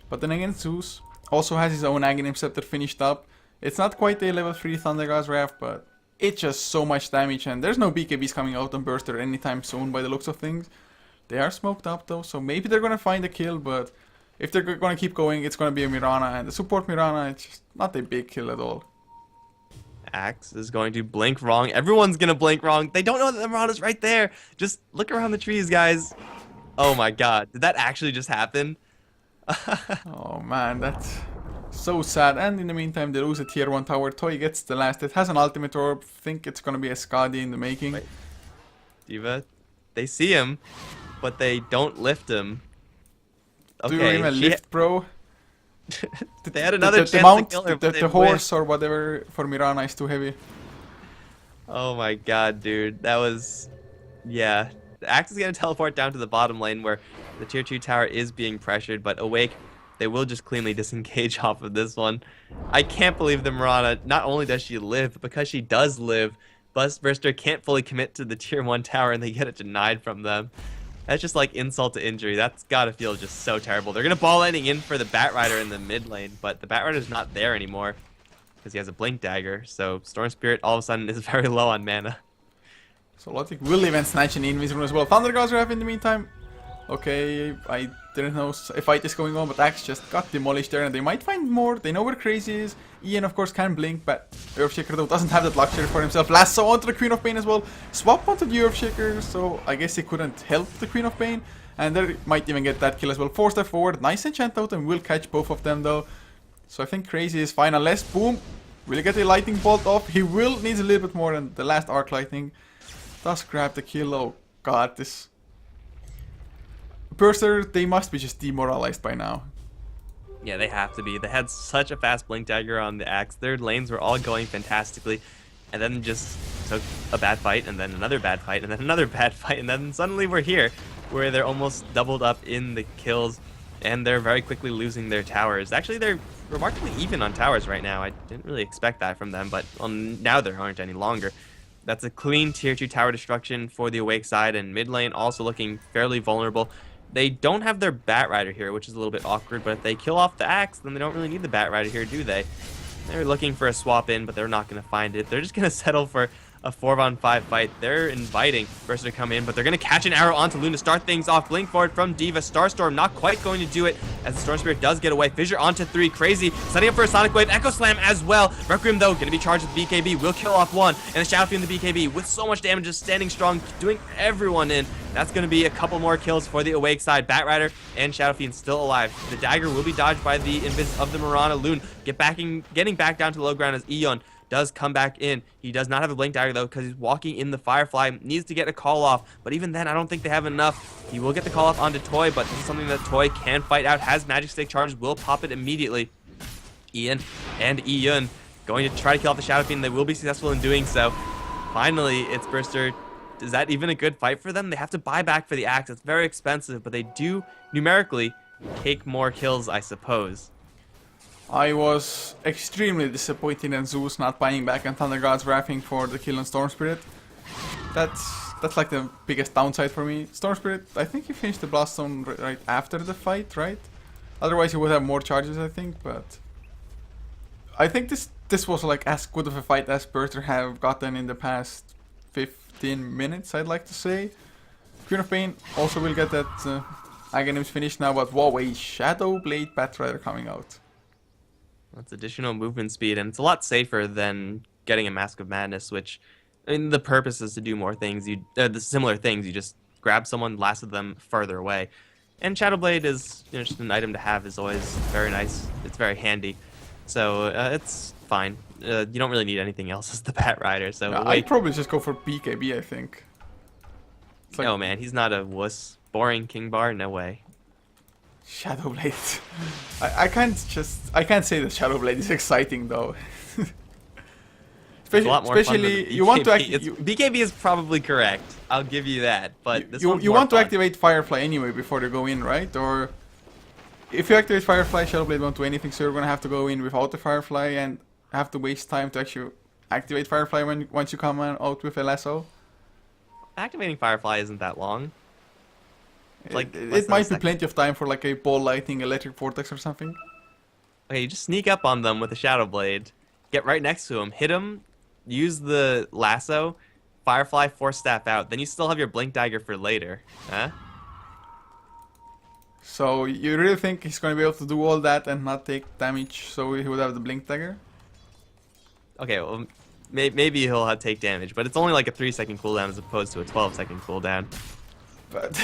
A: But then again, Zeus also has his own Aghanim Scepter finished up. It's not quite a level 3 Thunder God's Wrath, but it's just so much damage, and there's no BKBs coming out on Burster anytime soon by the looks of things. They are smoked up though, so maybe they're gonna find a kill, but if they're gonna keep going, it's gonna be a Mirana, and the support Mirana, it's just not a big kill at all.
B: Axe is going to blink wrong. Everyone's gonna blink wrong. They don't know that the Mirana's right there. Just look around the trees, guys. Oh my god, did that actually just happen?
A: Oh man, that's so sad. And in the meantime, they lose a tier 1 tower. Toy gets the last. It has an ultimate orb. Think it's gonna be a Skadi in the making.
B: Wait. D.Va, they see him, but they don't lift him.
A: Do you even lift, bro?
B: They had another chance
A: mount,
B: to kill her,
A: the horse or whatever for Mirana is too heavy.
B: Oh my god, dude. That was... Yeah. The Axe is going to teleport down to the bottom lane where the tier 2 tower is being pressured, but Awake, they will just cleanly disengage off of this one. I can't believe the Mirana, not only does she live, but because she does live, Burster can't fully commit to the tier 1 tower and they get it denied from them. That's just like insult to injury. That's gotta feel just so terrible. They're gonna ball ending in for the Batrider in the mid lane, but the Batrider's not there anymore because he has a Blink Dagger. So Storm Spirit all of a sudden is very low on mana.
A: So Logic will even snatch an Invisible as well. Thunder Gods Wrath in the meantime. Okay, I didn't know a fight is going on, but Axe just got demolished there, and they might find more. They know where Crazy is. Ian, of course, can blink, but Earthshaker though doesn't have that luxury for himself. Lasso onto the Queen of Pain as well. Swap onto the Earthshaker, so I guess he couldn't help the Queen of Pain. And they might even get that kill as well. 4 step forward, nice enchant out, and will catch both of them though. So I think Crazy is fine, unless, boom, will he get a Lightning Bolt off? He will, needs a little bit more, and the last Arc Lightning does grab the kill. Oh god, this... Burster, they must be just demoralized by now.
B: Yeah, they have to be. They had such a fast Blink Dagger on the Axe. Their lanes were all going fantastically. And then just took a bad fight, and then another bad fight, and then another bad fight, and then suddenly we're here, where they're almost doubled up in the kills, and they're very quickly losing their towers. Actually, they're remarkably even on towers right now. I didn't really expect that from them, but well, now there aren't any longer. That's a clean tier 2 tower destruction for the Awake side, and mid lane also looking fairly vulnerable. They don't have their Batrider here, which is a little bit awkward, but if they kill off the Axe, then they don't really need the Batrider here, do they? They're looking for a swap in, but they're not going to find it. They're just going to settle for a 4-on-5 fight. They're inviting Burster to come in, but they're going to catch an arrow onto Loon to start things off. Blink forward from D.Va. Starstorm not quite going to do it as the Storm Spirit does get away. Fissure onto 3. Crazy setting up for a Sonic Wave. Echo Slam as well. Requiem, though, going to be charged with BKB. Will kill off one. And the Shadow Fiend in the BKB with so much damage, just standing strong, doing everyone in. That's going to be a couple more kills for the Awake side. Batrider and Shadow Fiend still alive. The dagger will be dodged by the Invis of the Mirana. Loon getting back down to the low ground as Eon does come back in. He does not have a Blink Dagger though because he's walking in the Firefly. Needs to get a call off, but even then I don't think they have enough. He will get the call off onto Toy, but this is something that Toy can fight out. Has Magic Stick charges, will pop it immediately. Ian and Ian going to try to kill off the Shadow Fiend. They will be successful in doing so. Finally, it's Burster. Is that even a good fight for them? They have to buy back for the Axe. It's very expensive, but they do numerically take more kills, I suppose.
A: I was extremely disappointed in Zeus not buying back and Thunder Gods Wrathing for the kill on Storm Spirit. That's like the biggest downside for me. Storm Spirit, I think he finished the Blaststone right after the fight, right? Otherwise he would have more charges, I think, but... I think this was like as good of a fight as Burster have gotten in the past 15 minutes, I'd like to say. Queen of Pain also will get that Aghanim's finished now, but whoa, a Shadow Blade Batrider coming out.
B: That's additional movement speed, and it's a lot safer than getting a Mask of Madness, which, I mean, the purpose is to do more things. The similar things. You just grab someone, lasted them further away. And Shadow Blade is, you know, just an item to have. Is always very nice. It's very handy. So it's fine. You don't really need anything else as the Batrider. So
A: I'd probably just go for BKB, I think.
B: Like, no, man, he's not a wuss. Boring King Bar? No way.
A: Shadow Blade. I can't say that Shadow Blade is exciting though. Especially you want to
B: BKB is probably correct. I'll give you that. But
A: you want to activate Firefly anyway before you go in, right? Or if you activate Firefly, Shadow Blade won't do anything, so you're gonna have to go in without the Firefly and have to waste time to actually activate Firefly once you come out with a lasso.
B: Activating Firefly isn't that long. Like
A: it might be plenty of time for like a ball lightning, electric vortex or something.
B: Okay, you just sneak up on them with a Shadow Blade, get right next to him, hit him, use the lasso, Firefly, Force Staff out. Then you still have your Blink Dagger for later, huh?
A: So you really think he's going to be able to do all that and not take damage? So he would have the Blink Dagger.
B: Okay, well, maybe he'll take damage, but it's only like a 3-second cooldown as opposed to a 12-second cooldown.
A: But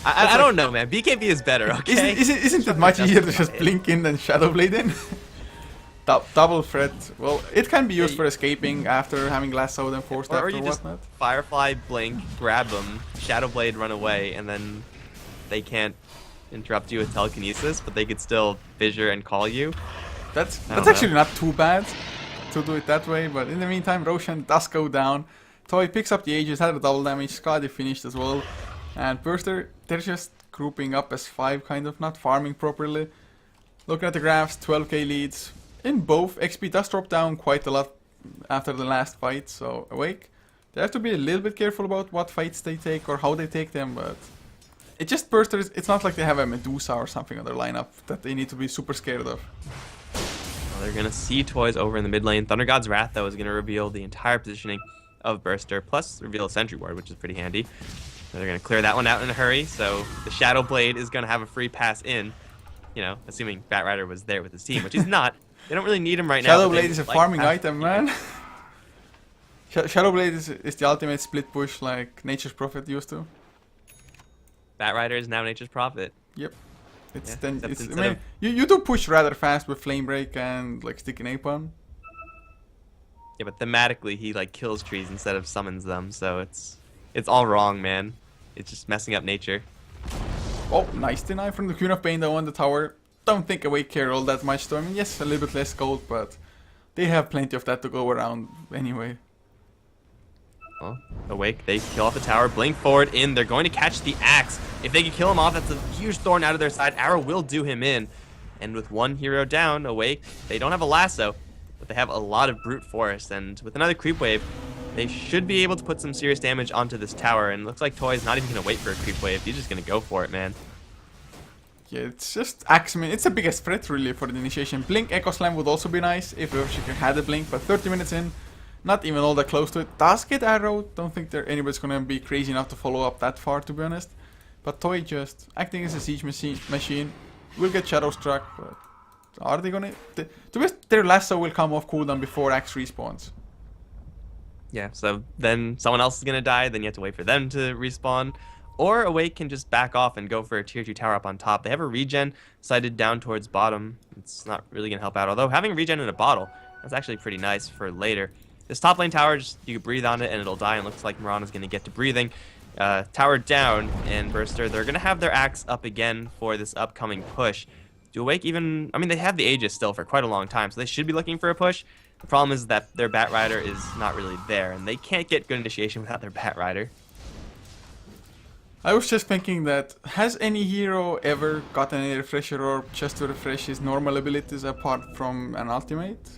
B: I don't know, man. BKB is better, okay?
A: Isn't it much easier to just blink in than Shadow Blade in? Double threat. Well, it can be used for escaping after having lasso and forced after
B: you just
A: whatnot.
B: Firefly, blink, grab them, Shadow Blade, run away, and then they can't interrupt you with telekinesis, but they could still fissure and call you.
A: That's actually not too bad to do it that way, but in the meantime, Roshan does go down. Toy picks up the Aegis, had a double damage, Skadi finished as well. And Burster, they're just grouping up as 5, kind of, not farming properly. Looking at the graphs, 12k leads. In both, XP does drop down quite a lot after the last fight, so Awake. They have to be a little bit careful about what fights they take or how they take them, but... It just Bursters, it's not like they have a Medusa or something on their lineup that they need to be super scared of.
B: Well, they're gonna see Toys over in the mid lane. Thunder God's Wrath, though, is gonna reveal the entire positioning of Burster, plus reveal a Sentry Ward, which is pretty handy. So they're going to clear that one out in a hurry, so the Shadow Blade is going to have a free pass in, you know, assuming Batrider was there with his team, which he's not. They don't really need him right now.
A: Shadow Blade is a farming item, man. Shadow Blade is the ultimate split push like Nature's Prophet used to.
B: Batrider is now Nature's Prophet.
A: Yep. I mean, you do push rather fast with Flame Break and like Sticky Napalm.
B: Yeah, but thematically he like kills trees instead of summons them, so it's all wrong, man. It's just messing up nature.
A: Oh, nice deny from the Queen of Pain though on the tower. Don't think Awake care all that much though. I mean, yes, a little bit less gold, but they have plenty of that to go around anyway.
B: Well, Awake, they kill off the tower, blink forward in. They're going to catch the axe. If they can kill him off, that's a huge thorn out of their side. Arrow will do him in. And with one hero down, Awake, they don't have a lasso, but they have a lot of brute force. And with another creep wave, they should be able to put some serious damage onto this tower. And it looks like Toy's not even going to wait for a creep wave. He's just going to go for it, man.
A: Yeah, it's just Axeman. It's the biggest threat really for the initiation. Blink Echo Slam would also be nice if Earthshaker had a blink, but 30 minutes in, not even all that close to it. Does get arrowed. Don't think anybody's gonna be crazy enough to follow up that far, to be honest. But Toy just acting as a siege machine. Will get shadow struck, but are they gonna? To be honest, their lasso will come off cooldown before Axe respawns.
B: Yeah, so then someone else is gonna die. Then you have to wait for them to respawn. Or Awake can just back off and go for a tier 2 tower up on top. They have a regen sighted down towards bottom. It's not really going to help out. Although having regen in a bottle, that's actually pretty nice for later. This top lane tower, just you can breathe on it and it'll die. And looks like Mirana's going to get to breathing. Tower down and Burster, they're going to have their axe up again for this upcoming push. Do Awake even... I mean, they have the Aegis still for quite a long time, so they should be looking for a push. The problem is that their Batrider is not really there, and they can't get good initiation without their Batrider.
A: I was just thinking that, has any hero ever gotten a refresher orb just to refresh his normal abilities apart from an ultimate?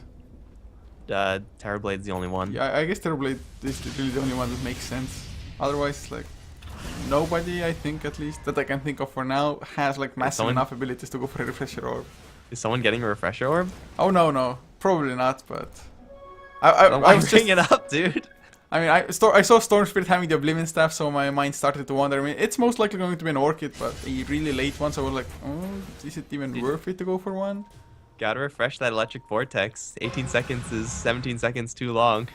B: Terrorblade's the only one.
A: Yeah, I guess Terrorblade is really the only one that makes sense. Otherwise, like, nobody, I think at least, that I can think of for now, has like massive enough abilities to go for a refresher orb.
B: Is someone getting a refresher orb?
A: Oh no, probably not, but...
B: I was bringing it up, dude.
A: I mean, I saw Storm Spirit having the Oblivion Staff, so my mind started to wander. I mean, it's most likely going to be an Orchid, but a really late one, so I was like, oh, is it even worth it to go for one?
B: Gotta refresh that Electric Vortex. 18 seconds is 17 seconds too long.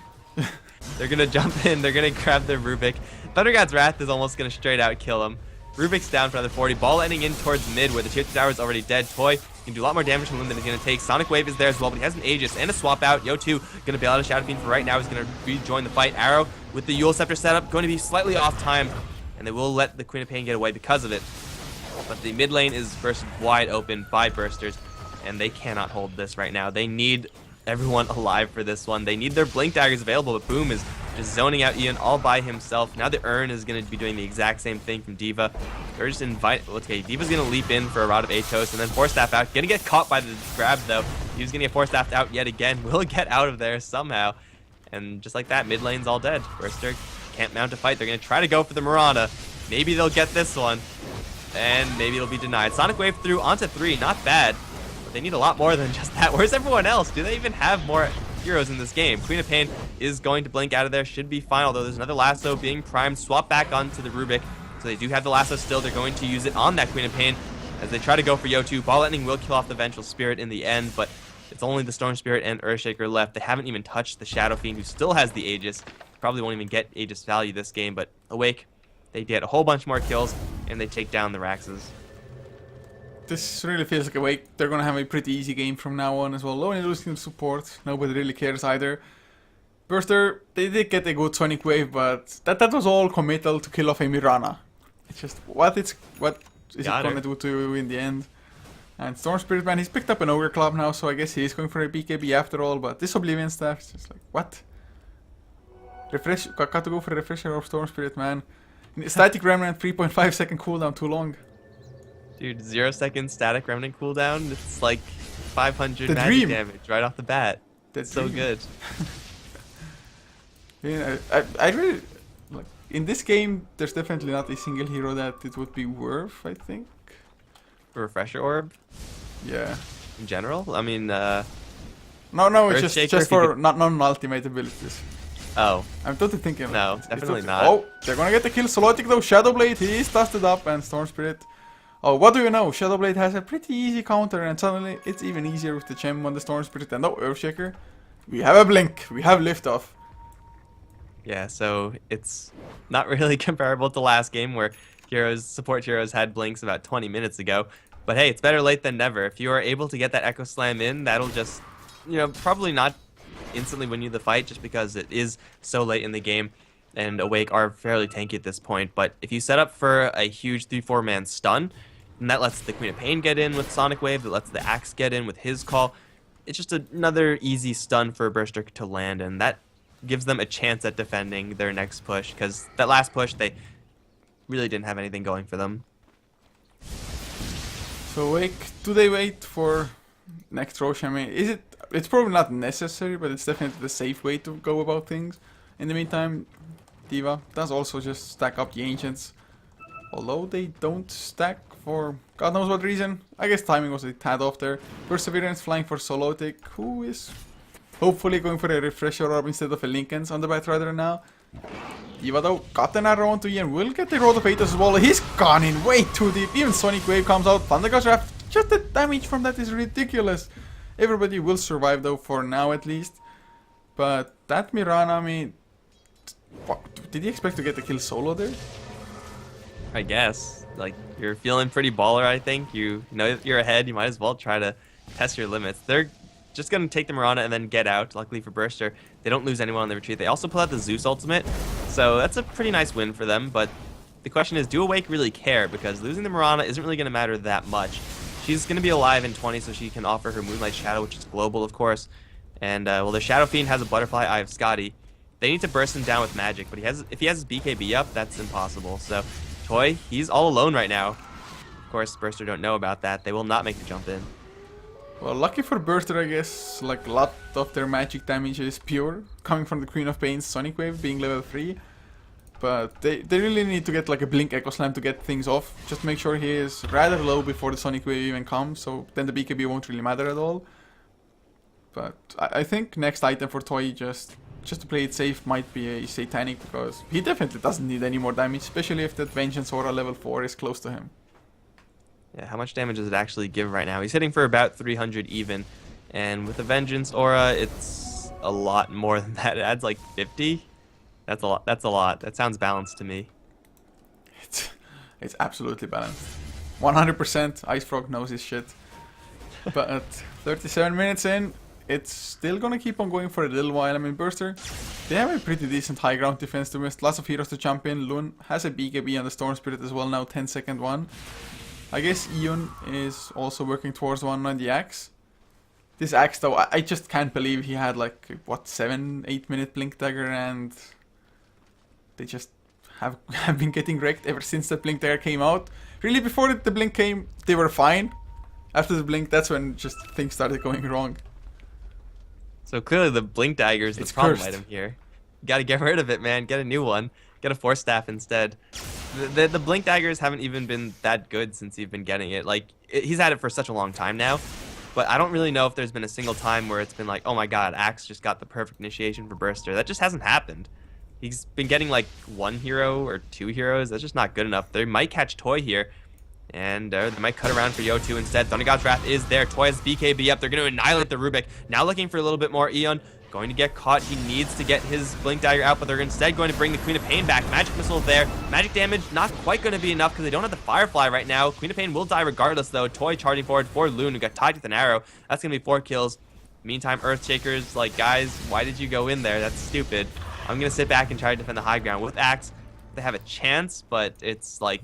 B: They're gonna jump in, they're gonna grab their Rubik. Thunder God's Wrath is almost gonna straight out kill him. Rubik's down for another 40. Ball ending in towards mid where the tier 2 tower is already dead. Toy can do a lot more damage to him than he's going to take. Sonic Wave is there as well, but he has an Aegis and a swap out. Yo2 going to bail out a Shadow Fiend for right now. He's going to rejoin the fight. Arrow with the Yule Scepter setup going to be slightly off time, and they will let the Queen of Pain get away because of it. But the mid lane is bursted wide open by Bursters, and they cannot hold this right now. They need everyone alive for this one. They need their Blink Daggers available, but Boom is just zoning out Ian all by himself. Now the Urn is going to be doing the exact same thing from D.Va. They're just okay, D.Va's going to leap in for a Rod of Atos and then Force Staff out. Going to get caught by the grab though. He was going to get Force Staffed out yet again. Will get out of there somehow. And just like that, mid lane's all dead. Burster can't mount a fight. They're going to try to go for the Mirana. Maybe they'll get this one. And maybe it'll be denied. Sonic Wave through onto 3. Not bad. But they need a lot more than just that. Where's everyone else? Do they even have more heroes in this game? Queen of Pain is going to blink out of there. Should be fine, although there's another lasso being primed. Swap back onto the Rubik. So they do have the lasso still. They're going to use it on that Queen of Pain as they try to go for Yo2. Ball Lightning will kill off the Vengeful Spirit in the end, but it's only the Storm Spirit and Earthshaker left. They haven't even touched the Shadow Fiend, who still has the Aegis. Probably won't even get Aegis value this game, but Awake, they get a whole bunch more kills, and they take down the Raxes.
A: This really feels like Awake. They're gonna have a pretty easy game from now on as well. Only losing support. Nobody really cares either. Burster, they did get a good Sonic Wave, but that was all committal to kill off a Mirana. It's just what is it gonna do to you in the end? And Storm Spirit Man, he's picked up an Ogre Club now, so I guess he is going for a BKB after all. But this Oblivion Staff is just like, what? Refresh, got to go for a Refresher of Storm Spirit Man. Static Remnant, 3.5 second cooldown, too long.
B: Dude, 0 second static remnant cooldown. It's like 500
A: the
B: magic
A: dream.
B: damage right off the bat.
A: That's
B: so good.
A: Yeah, I really like in this game. There's definitely not a single hero that it would be worth. I think.
B: Refresher orb.
A: Yeah.
B: In general, I mean.
A: No, it's
B: Earthshaker
A: just for not non-ultimate abilities.
B: Oh.
A: I'm totally thinking.
B: No, definitely not.
A: Oh, they're gonna get the kill. Solotic though. Shadowblade, he is dusted up, and Storm Spirit. Oh, what do you know? Shadowblade has a pretty easy counter, and suddenly it's even easier with the gem on the Storm Spirit and no Earthshaker. We have a blink. We have liftoff.
B: Yeah, so it's not really comparable to last game where support heroes had blinks about 20 minutes ago. But hey, it's better late than never. If you are able to get that Echo Slam in, that'll just, probably not instantly win you the fight just because it is so late in the game. And Awake are fairly tanky at this point. But if you set up for a huge 3-4 man stun, and that lets the Queen of Pain get in with Sonic Wave, that lets the Axe get in with his call, it's just another easy stun for a Burster to land, and that gives them a chance at defending their next push, because that last push, they really didn't have anything going for them.
A: So Awake, do they wait for next Rosh? I mean, it's probably not necessary, but it's definitely the safe way to go about things. In the meantime, D.Va does also just stack up the Ancients. Although they don't stack for God knows what reason. I guess timing was a tad off there. Perseverance flying for Solotic, who is hopefully going for a Refresher Orb instead of a Linken's on the Batrider now. D.Va though got an arrow onto Ian, will get the Rod of Atos as well. He's gone in way too deep. Even Sonic Wave comes out. Thunder God's Wrath. Just the damage from that is ridiculous. Everybody will survive though for now at least. But that Mirana, I mean, did he expect to get the kill solo there?
B: I guess. Like, you're feeling pretty baller, I think. You know you're ahead, you might as well try to test your limits. They're just going to take the Mirana and then get out. Luckily for Burster, they don't lose anyone on the retreat. They also pull out the Zeus ultimate, so that's a pretty nice win for them. But the question is, do Awake really care? Because losing the Mirana isn't really going to matter that much. She's going to be alive in 20, so she can offer her Moonlight Shadow, which is global, of course. And, well, the Shadow Fiend has a Butterfly Eye of Scotty. They need to burst him down with magic, but if he has his BKB up, that's impossible. So Toy, he's all alone right now. Of course, Burster don't know about that. They will not make the jump in.
A: Well, lucky for Burster, I guess, like a lot of their magic damage is pure, coming from the Queen of Pain's Sonic Wave being level 3. But they really need to get like a Blink Echo Slam to get things off. Just make sure he is rather low before the Sonic Wave even comes, so then the BKB won't really matter at all. But I think next item for Toy, just just to play it safe might be a satanic, because he definitely doesn't need any more damage, especially if that Vengeance Aura level 4 is close to him.
B: Yeah, how much damage does it actually give right now? He's hitting for about 300 even, and with the Vengeance Aura, it's a lot more than that. It adds like 50. That's a lot. That's a lot. That sounds balanced to me.
A: It's absolutely balanced. 100% Ice Frog knows his shit. But at 37 minutes in, it's still gonna keep on going for a little while. I mean, Burster, they have a pretty decent high ground defense to miss. Lots of heroes to jump in. Lun has a BKB on the Storm Spirit as well now, 10-second one. I guess Ion is also working towards one on the Axe. This Axe though, I just can't believe he had like, what, 7-8 minute Blink Dagger, and they just have been getting wrecked ever since the Blink Dagger came out. Really, before the Blink came, they were fine. After the Blink, that's when just things started going wrong.
B: So clearly the Blink Dagger is the problem
A: cursed.
B: item here. You gotta get rid of it, man. Get a new one. Get a Force Staff instead. The Blink Daggers haven't even been that good since you've been getting it. Like, he's had it for such a long time now. But I don't really know if there's been a single time where it's been like, oh my god, Axe just got the perfect initiation for Burster. That just hasn't happened. He's been getting like 1 hero or 2 heroes. That's just not good enough. They might catch Toy here. And they might cut around for Yo2 instead. Thunder God's Wrath is there. Toy has BKB up. They're going to annihilate the Rubik. Now looking for a little bit more. Eon going to get caught. He needs to get his Blink Dagger out, but they're instead going to bring the Queen of Pain back. Magic Missile there. Magic damage not quite going to be enough because they don't have the Firefly right now. Queen of Pain will die regardless, though. Toy charging forward for Loon, who got tied with an arrow. That's going to be 4 kills. Meantime, Earthshakers, like, guys, why did you go in there? That's stupid. I'm going to sit back and try to defend the high ground. With Axe, they have a chance, but it's, like,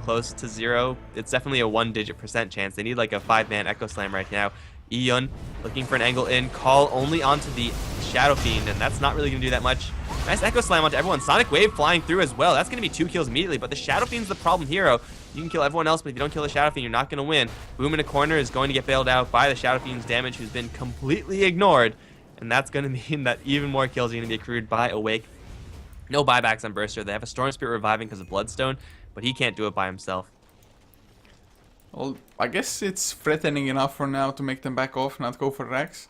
B: close to 0. It's definitely a 1-digit % chance. They need like a 5-man Echo Slam right now. Eon looking for an angle in. Call only onto the Shadow Fiend, and that's not really going to do that much. Nice Echo Slam onto everyone. Sonic Wave flying through as well. That's going to be 2 kills immediately, but the Shadow Fiend's the problem hero. You can kill everyone else, but if you don't kill the Shadow Fiend, you're not going to win. Boom in a corner is going to get bailed out by the Shadow Fiend's damage, who's been completely ignored, and that's going to mean that even more kills are going to be accrued by Awake. No buybacks on Burster. They have a Storm Spirit reviving because of Bloodstone, but he can't do it by himself.
A: Well, I guess it's threatening enough for now to make them back off, not go for Rax.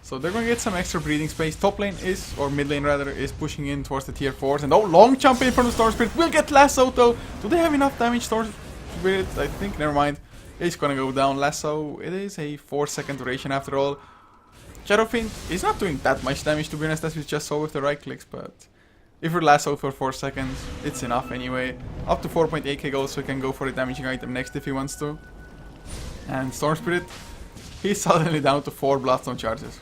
A: So they're going to get some extra breathing space. Top lane is, or mid lane rather, is pushing in towards the tier 4s. And oh, long jump in from the Storm Spirit. Will get Lasso though. Do they have enough damage, Storm Spirit? I think, never mind. It's going to go down. Lasso, it is a 4-second duration after all. Shadow Fiend is not doing that much damage, to be honest, as we just saw with the right clicks, but if you're lassoed for 4 seconds, it's enough anyway. Up to 4.8k gold, so he can go for the damaging item next if he wants to. And Storm Spirit, he's suddenly down to 4 Bloodstone charges.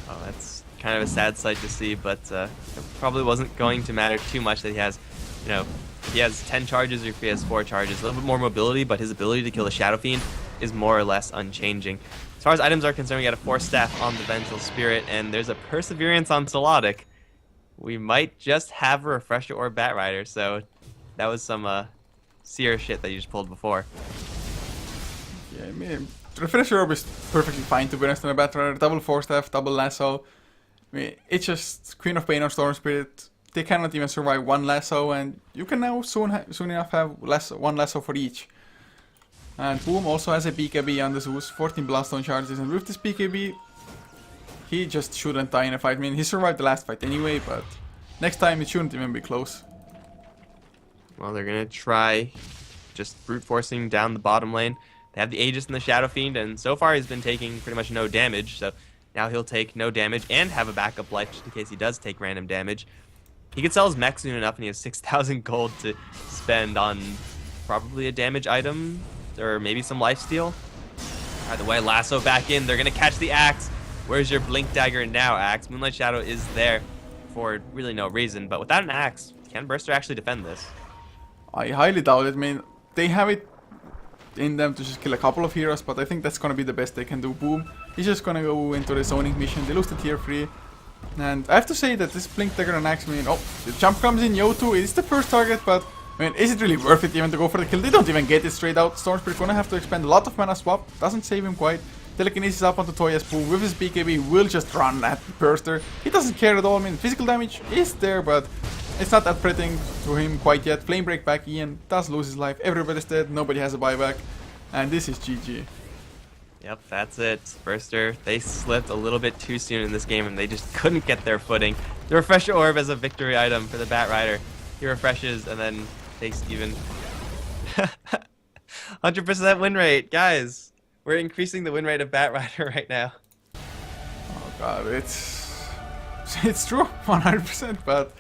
B: Oh, that's kind of a sad sight to see, but it probably wasn't going to matter too much that he has, you know, if he has 10 charges or if he has 4 charges. A little bit more mobility, but his ability to kill the Shadow Fiend is more or less unchanging. As far as items are concerned, we got a Force Staff on the Vengeful Spirit, and there's a Perseverance on Solodic. We might just have a Refresher or Bat Rider, so that was some seer shit that you just pulled before.
A: Yeah, I mean, Refresher Orb is perfectly fine, to be honest, on a Bat Rider. Double Force Staff, double Lasso. I mean, it's just Queen of Pain or Storm Spirit. They cannot even survive 1 Lasso, and you can now soon enough have 1 Lasso for each. And Boom also has a BKB on the Zeus, 14 Bloodstone charges, and with this BKB, he just shouldn't die in a fight. I mean, he survived the last fight anyway, but next time it shouldn't even be close.
B: Well, they're going to try just brute forcing down the bottom lane. They have the Aegis and the Shadow Fiend, and so far he's been taking pretty much no damage, so now he'll take no damage and have a backup life just in case he does take random damage. He could sell his mech soon enough, and he has 6,000 gold to spend on probably a damage item, or maybe some lifesteal. Either way, Lasso back in. They're going to catch the Axe. Where's your Blink Dagger now, Axe? Moonlight Shadow is there for really no reason, but without an Axe, can Burster actually defend this?
A: I highly doubt it. I mean, they have it in them to just kill a couple of heroes, but I think that's going to be the best they can do. Boom. He's just going to go into the zoning mission. They lose the tier 3. And I have to say that this Blink Dagger and Axe, I mean, oh, the jump comes in, Yo2 is the first target, but I mean, is it really worth it even to go for the kill? They don't even get it straight out. Storm Spirit gonna have to expend a lot of mana swap. Doesn't save him quite. Telekinesis up onto Toya's Boom with his BKB will just run at Burster. He doesn't care at all. I mean, physical damage is there, but it's not that threatening to him quite yet. Flame Break back, Ian does lose his life. Everybody's dead, nobody has a buyback. And this is GG.
B: Yep, that's it. Burster, they slipped a little bit too soon in this game and they just couldn't get their footing. The Refresh Orb as a victory item for the Bat Rider. He refreshes and then takes even 100% win rate. Guys, we're increasing the win rate of Bat Rider right now.
A: Oh god, it's true, 100%. But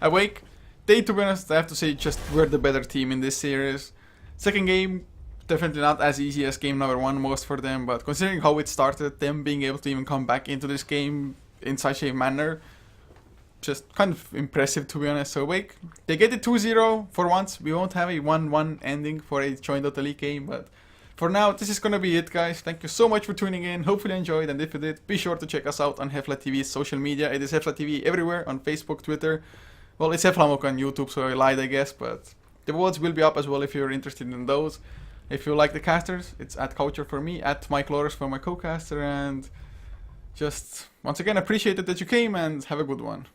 A: Awake, they, to be honest, I have to say, just were the better team in this series. Second game, definitely not as easy as game number 1 most for them, but considering how it started, them being able to even come back into this game in such a manner, just kind of impressive, to be honest. So Awake, they get it 2-0 for once. We won't have a 1-1 ending for a joint Dota League game, but for now, this is gonna be it, guys. Thank you so much for tuning in. Hopefully you enjoyed, and if you did, be sure to check us out on HeflaTV's social media. It is HeflaTV everywhere, on Facebook, Twitter. Well, it's HeflaMok on YouTube, so I lied, I guess, but the VODs will be up as well if you're interested in those. If you like the casters, it's at Coucher for me, at Mike Loris for my co-caster, and just once again, appreciate it that you came, and have a good one.